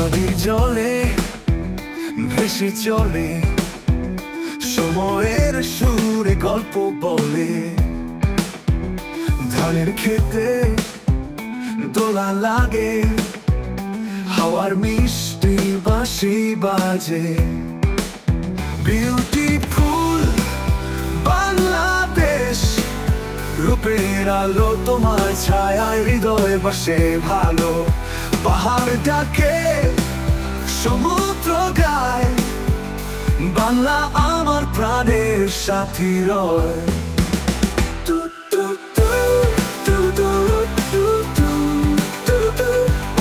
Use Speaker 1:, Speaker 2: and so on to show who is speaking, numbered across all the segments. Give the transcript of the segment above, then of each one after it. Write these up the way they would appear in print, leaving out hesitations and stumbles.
Speaker 1: নদীর জলে ভেসে চলে, সময়ের সুরে গল্প বলে। ধানের খেতে দোলা লাগে, হাওয়ার মিষ্টি বাঁশি বাজে। বিউটিফুল বাংলাদেশ, রূপের আলো তোমার ছায়ায় হৃদয় বসে ভালো। পাহাড় ডাকে, সমুদ্র গায়, বাংলা আমার প্রাণের সাথী রয়।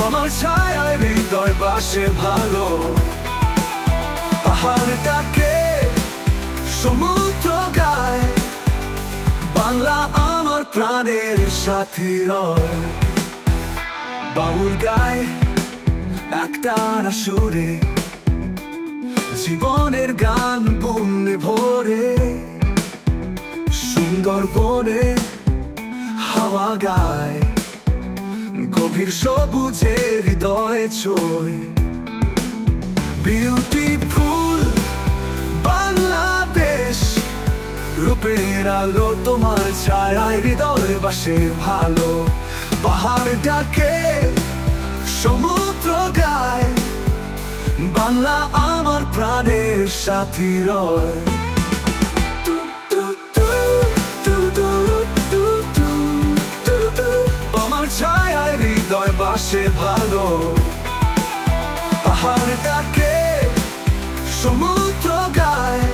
Speaker 1: আমার ছায়ায় হৃদয় বাসে ভালো। পাহাড় ডাকে, সমুদ্র গায়, বাংলা আমার প্রাণের সাথী রয়। বাউল গায় একটানা সুরে, জীবনের গান বনে ভরে। সুন্দরবনে হাওয়া গায়, গভীর সবুজে হৃদয় ছোঁয়। বিউটিফুল বাংলাদেশ, রূপের আলো তোমার ছায়ায় হৃদয় বাসে ভালো। পাহাড় ডাকে, সমুদ্র গায়, বাংলা আমার প্রাণের সাথী রয়। আমার ছায়ায় হৃদয় বাসে ভালো। পাহাড় ডাকে, সমুদ্র গায়,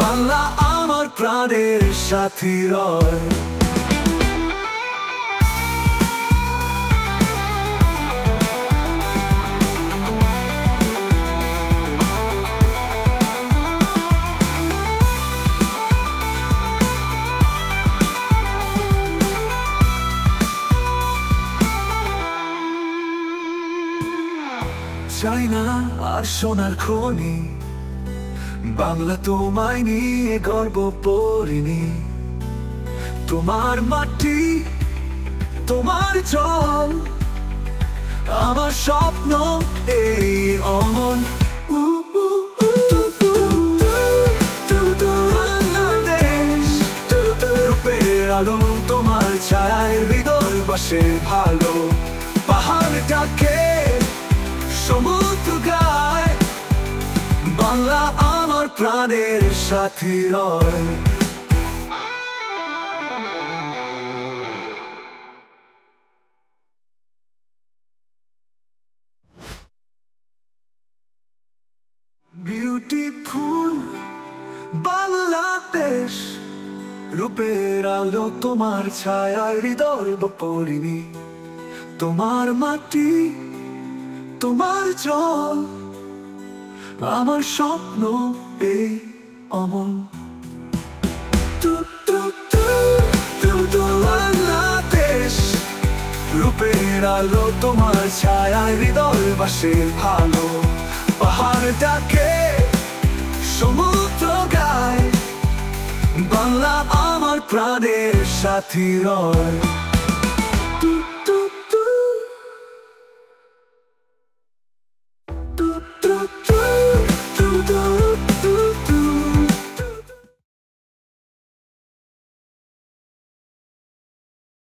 Speaker 1: বাংলা আমার প্রাণের সাথী রয়। চাই না আর সোনার খনি, বাংলা তোমায় নিয়ে গর্ব পরিনি। তোমার মাটি, তোমার জল, আমার স্বপ্ন এই অমন। বাংলাদেশ, রূপের আলো তোমার ছায়ায় হৃদয় বাসে ভালো। পাহাড় ডাকে, সমুদ্র গায়, বাংলা আমার প্রাণের সাথী রয়। বিউটিফুল বাংলাদেশ, রূপের আলো তোমার ছায়ায় হৃদয় পরিনি। তোমার মাটি, তোমার জল, আমার স্বপ্ন এই অমন। বাংলাদেশ, রূপের আলো তোমার ছায়ায় হৃদয় বাসে ভালো। পাহাড় ডাকে, সমুদ্র গায়, বাংলা আমার প্রাণের সাথী রয়।